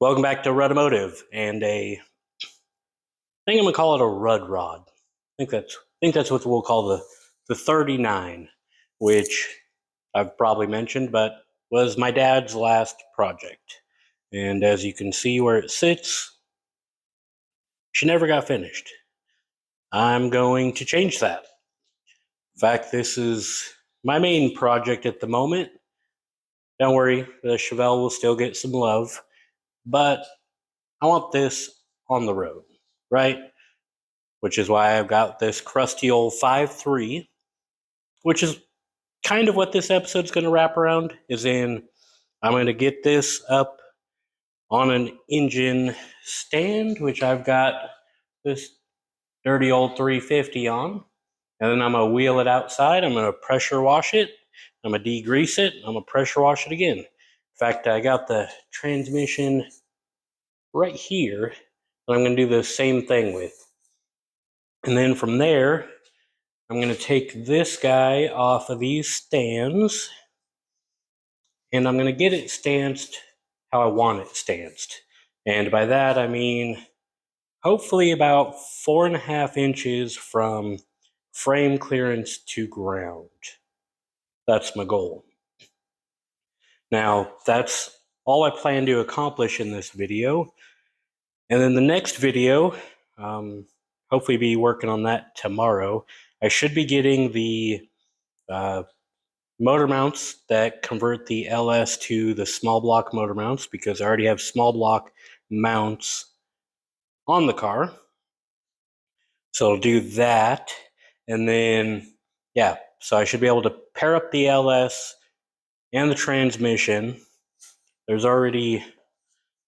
Welcome back to Rudomotive and I think I'm gonna call it a Rud Rod. I think that's what we'll call the 39, which I've probably mentioned, but was my dad's last project. And as you can see where it sits, she never got finished. I'm going to change that. In fact, this is my main project at the moment. Don't worry, the Chevelle will still get some love, but I want this on the road, right? Which is why I've got this crusty old 5.3, which is kind of what this episode's going to wrap around. I'm going to get this up on an engine stand, which I've got this dirty old 350 on, and then I'm going to wheel it outside. I'm going to pressure wash it. I'm going to degrease it. I'm going to pressure wash it again. In fact, I got the transmission right here that I'm going to do the same thing with. And then from there, I'm going to take this guy off of these stands, and I'm going to get it stanced how I want it stanced. And by that, I mean hopefully about 4.5 inches from frame clearance to ground. That's my goal. Now, that's all I plan to accomplish in this video. And then the next video, hopefully be working on that tomorrow. I should be getting the motor mounts that convert the LS to the small block motor mounts, because I already have small block mounts on the car. So I'll do that. And then, yeah, so I should be able to pair up the LS and the transmission. There's already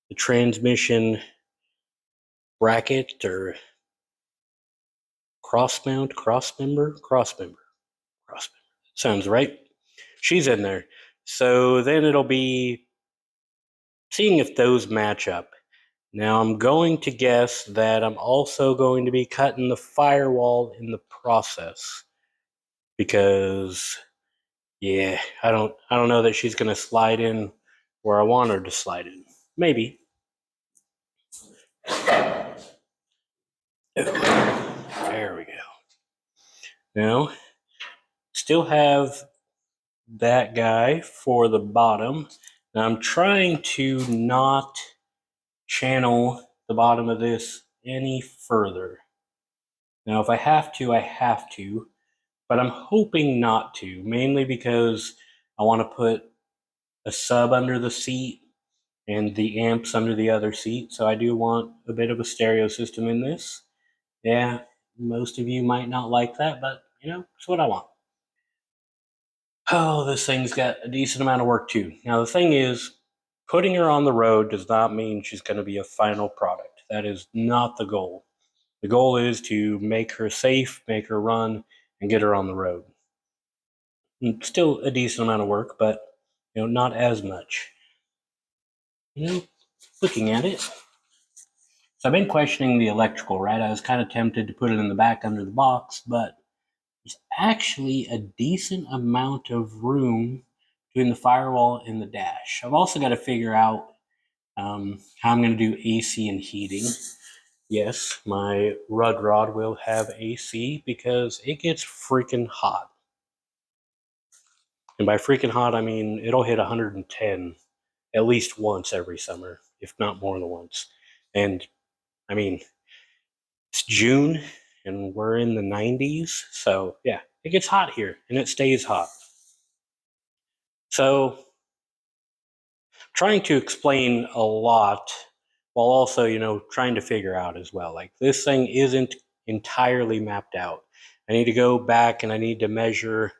the transmission bracket or crossmember. Sounds right. She's in there. So then it'll be seeing if those match up. Now I'm going to guess that I'm also going to be cutting the firewall in the process, because yeah, I don't know that she's going to slide in where I want her to slide in. Maybe. There we go. Now, still have that guy for the bottom. Now I'm trying to not channel the bottom of this any further. Now, if I have to, I have to, but I'm hoping not to, mainly because I want to put a sub under the seat and the amps under the other seat, so I do want a bit of a stereo system in this. Yeah, most of you might not like that, but, you know, it's what I want. Oh, this thing's got a decent amount of work, too. Now, the thing is, putting her on the road does not mean she's going to be a final product. That is not the goal. The goal is to make her safe, make her run, and get her on the road. And still a decent amount of work, but, you know, not as much. You know, looking at it. So I've been questioning the electrical, right? I was kind of tempted to put it in the back under the box, but there's actually a decent amount of room between the firewall and the dash. I've also got to figure out how I'm going to do AC and heating. Yes, my Rud Rod will have AC because it gets freaking hot. And by freaking hot, I mean it'll hit 110 at least once every summer, if not more than once. And I mean, it's June and we're in the 90s. So yeah, it gets hot here and it stays hot. So trying to explain a lot while also, you know, trying to figure out as well. Like, this thing isn't entirely mapped out. I need to go back and I need to measure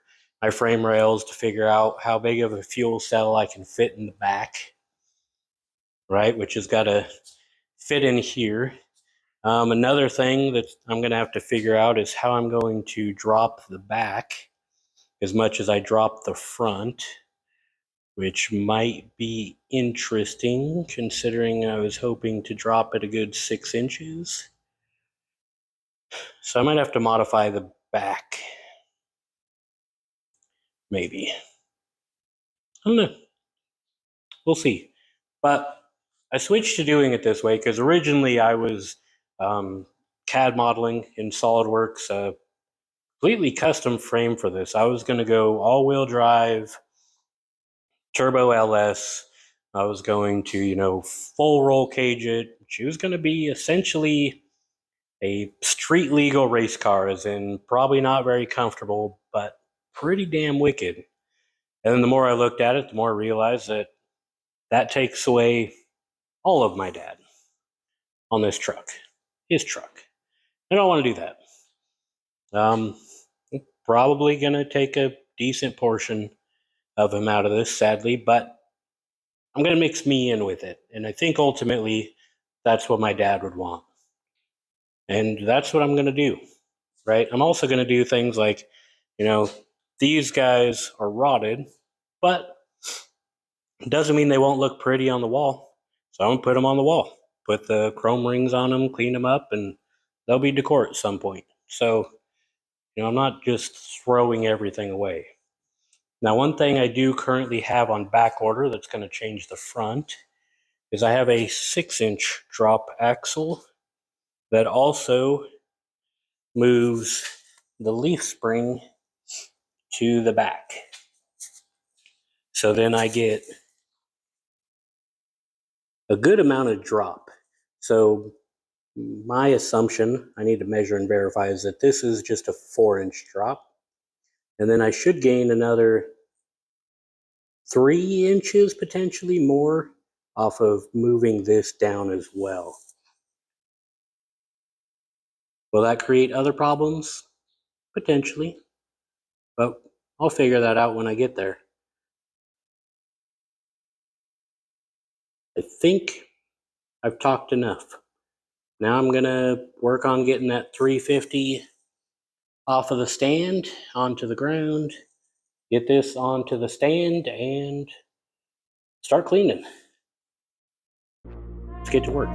my frame rails to figure out how big of a fuel cell I can fit in the back, right? Which has got to fit in here. Another thing that I'm going to have to figure out is how I'm going to drop the back as much as I drop the front, which might be interesting considering I was hoping to drop it a good 6 inches. So I might have to modify the back. Maybe. I don't know. We'll see. But I switched to doing it this way because originally I was CAD modeling in SolidWorks, completely custom frame for this. I was going to go all-wheel drive, turbo LS. I was going to, full roll cage it. She was going to be essentially a street legal race car, as in probably not very comfortable, but pretty damn wicked. And then the more I looked at it, the more I realized that takes away all of my dad on this truck, his truck. I don't want to do that. Probably going to take a decent portion of him out of this, sadly, but I'm going to mix me in with it. And I think ultimately that's what my dad would want. And that's what I'm going to do, right? I'm also going to do things like, these guys are rotted, but it doesn't mean they won't look pretty on the wall. So I'm going to put them on the wall, put the chrome rings on them, clean them up, and they'll be decor at some point. So, I'm not just throwing everything away. Now, one thing I do currently have on back order that's going to change the front is I have a 6-inch drop axle that also moves the leaf spring to the back. So then I get a good amount of drop. So my assumption, I need to measure and verify, is that this is just a 4-inch drop. And then I should gain another 3 inches, potentially more, off of moving this down as well. Will that create other problems? Potentially. But I'll figure that out when I get there. I think I've talked enough. Now I'm going to work on getting that 350 off of the stand onto the ground, get this onto the stand, and start cleaning. Let's get to work.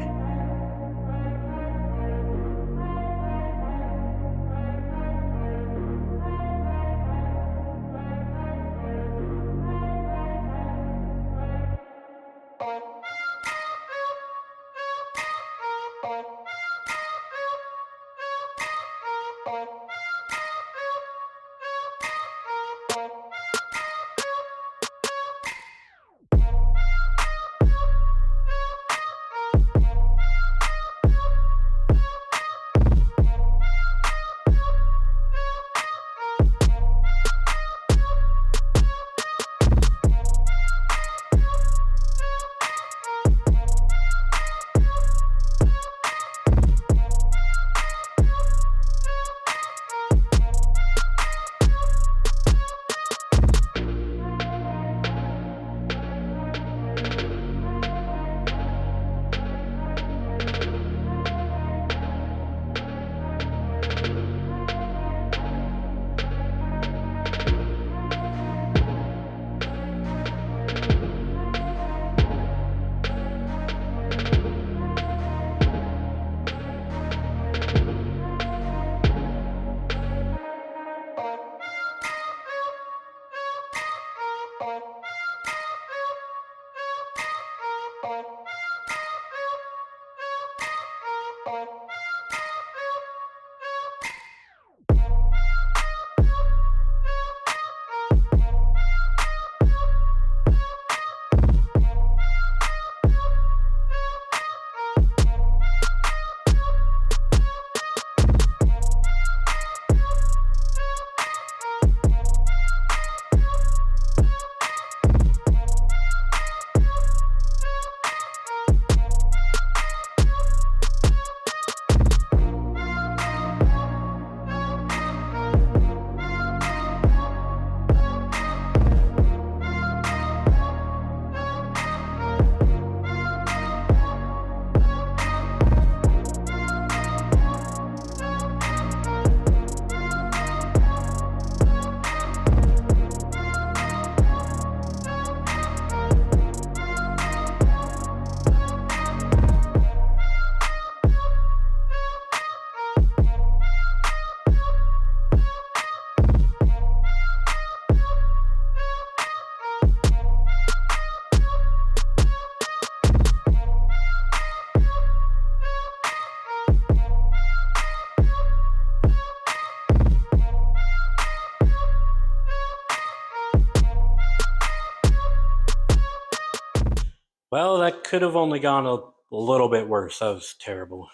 could have only gone a little bit worse. That was terrible.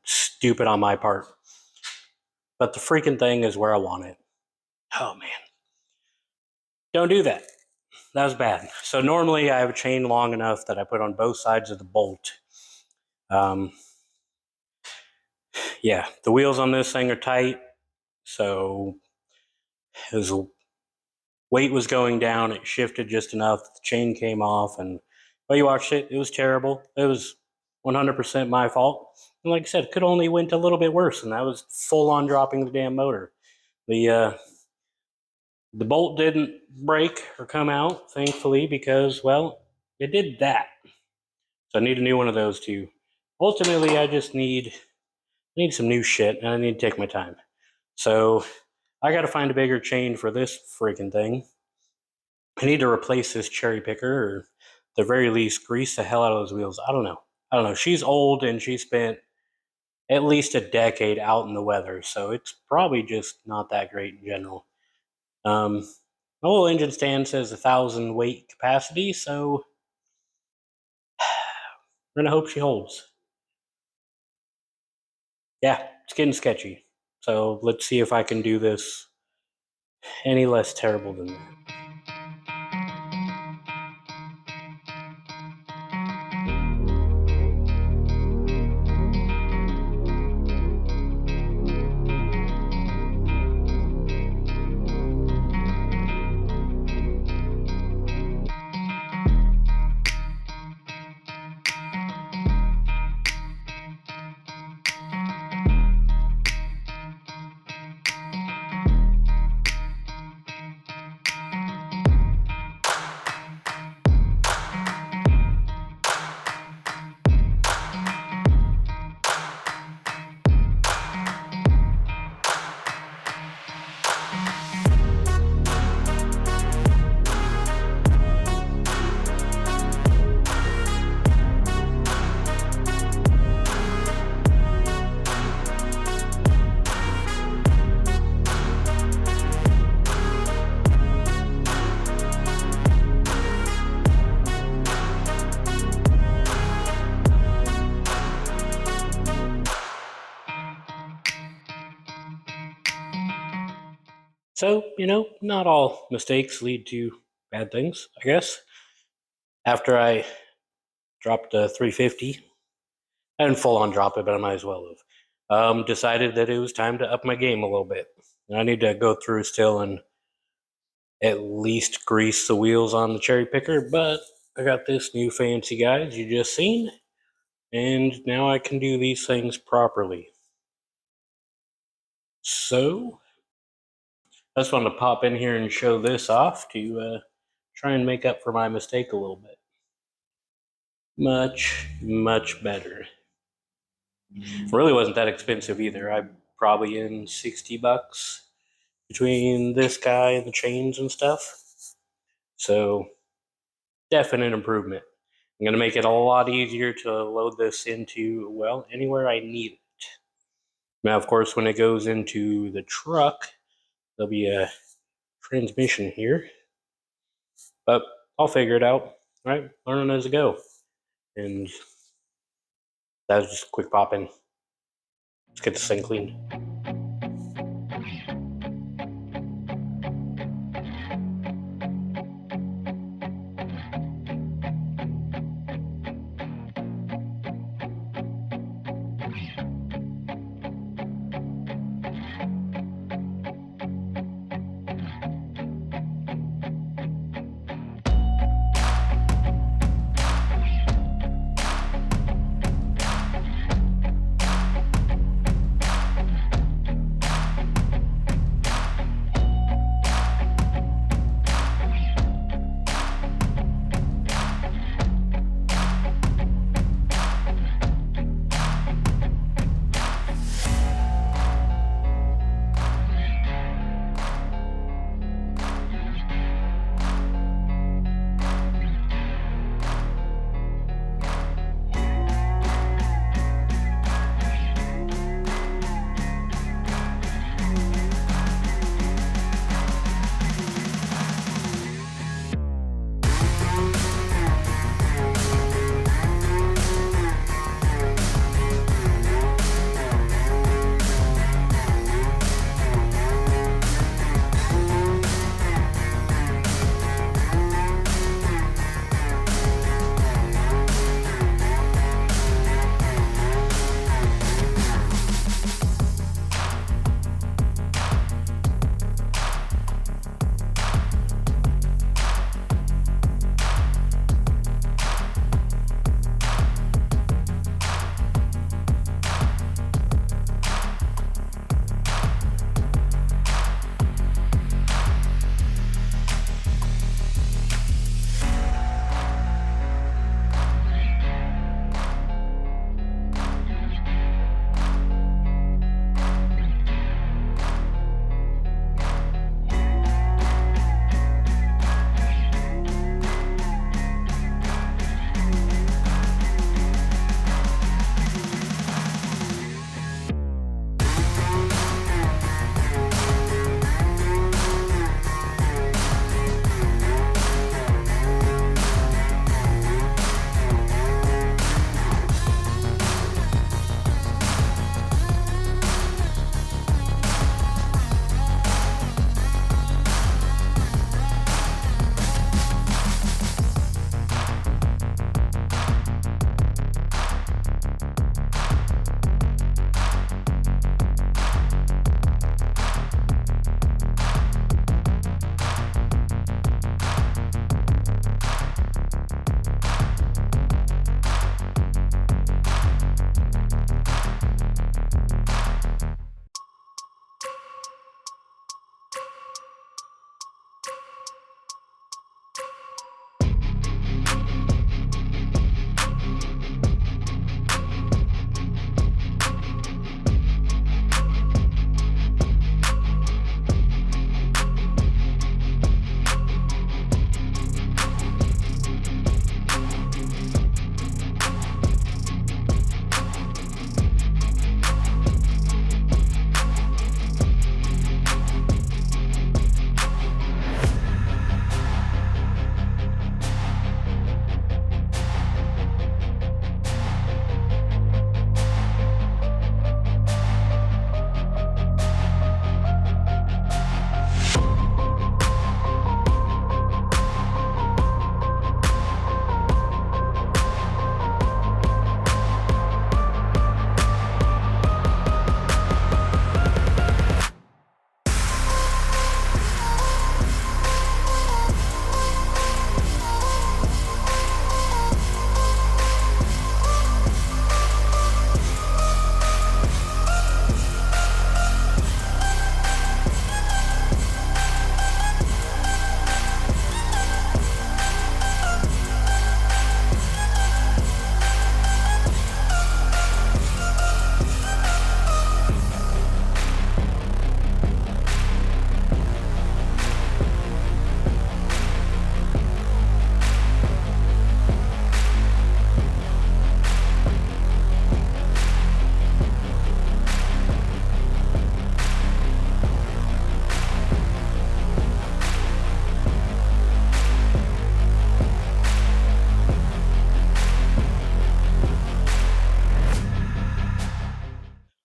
Stupid on my part. But the freaking thing is where I want it. Oh, man. Don't do that. That was bad. So normally I have a chain long enough that I put on both sides of the bolt. Yeah, the wheels on this thing are tight. So as weight was going down, it shifted just enough that the chain came off. And well, you watched it. It was terrible. It was 100% my fault. And like I said, it could only went a little bit worse. And that was full on dropping the damn motor. The bolt didn't break or come out, thankfully, because, well, it did that. So I need a new one of those too. Ultimately, I just need some new shit, and I need to take my time. So I got to find a bigger chain for this freaking thing. I need to replace this cherry picker, or at the very least, grease the hell out of those wheels. I don't know. She's old, and she spent at least a decade out in the weather, so it's probably just not that great in general. My little engine stand says 1,000 weight capacity, so we're gonna hope she holds. Yeah, it's getting sketchy. So let's see if I can do this any less terrible than that. So, not all mistakes lead to bad things, I guess. After I dropped a 350, I didn't full on drop it, but I might as well have. Decided that it was time to up my game a little bit. And I need to go through still and at least grease the wheels on the cherry picker, but I got this new fancy guide you just seen, and now I can do these things properly. So I just wanted to pop in here and show this off to try and make up for my mistake a little bit. Much, much better. It really wasn't that expensive either. I'm probably in $60 between this guy and the chains and stuff. So definite improvement. I'm going to make it a lot easier to load this into, well, anywhere I need it. Now, of course, when it goes into the truck, there'll be a transmission here. But I'll figure it out, right? Learning as I go. And that was just a quick pop in. Let's get this thing cleaned.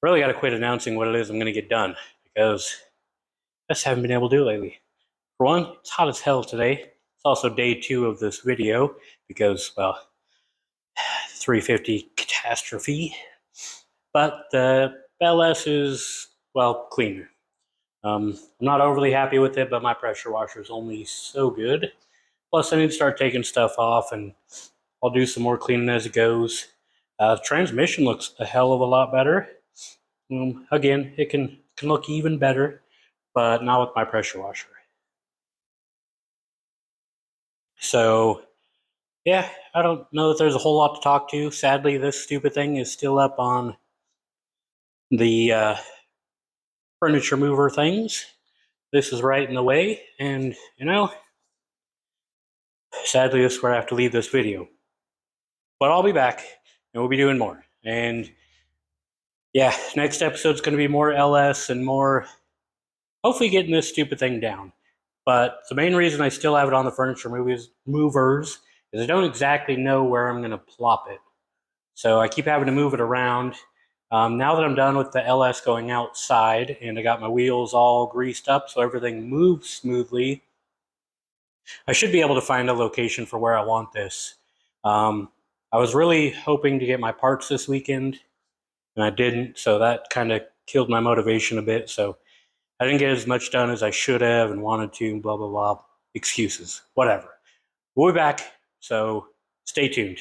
Really got to quit announcing what it is I'm going to get done, because I just haven't been able to do it lately. For one, it's hot as hell today. It's also day 2 of this video because, well, 350 catastrophe. But the LS is, well, cleaner. I'm not overly happy with it, but my pressure washer is only so good. Plus, I need to start taking stuff off, and I'll do some more cleaning as it goes. Transmission looks a hell of a lot better. Again, it can look even better, but not with my pressure washer. So, yeah, I don't know that there's a whole lot to talk to. Sadly, this stupid thing is still up on the furniture mover things. This is right in the way, and sadly, this is where I have to leave this video. But I'll be back, and we'll be doing more. And yeah, next episode's going to be more LS and more, hopefully, getting this stupid thing down. But the main reason I still have it on the furniture movers is I don't exactly know where I'm going to plop it. So I keep having to move it around. Now that I'm done with the LS going outside and I got my wheels all greased up so everything moves smoothly, I should be able to find a location for where I want this. I was really hoping to get my parts this weekend, and I didn't, so that kind of killed my motivation a bit. So I didn't get as much done as I should have and wanted to, blah, blah, blah. Excuses, whatever. We'll be back, so stay tuned.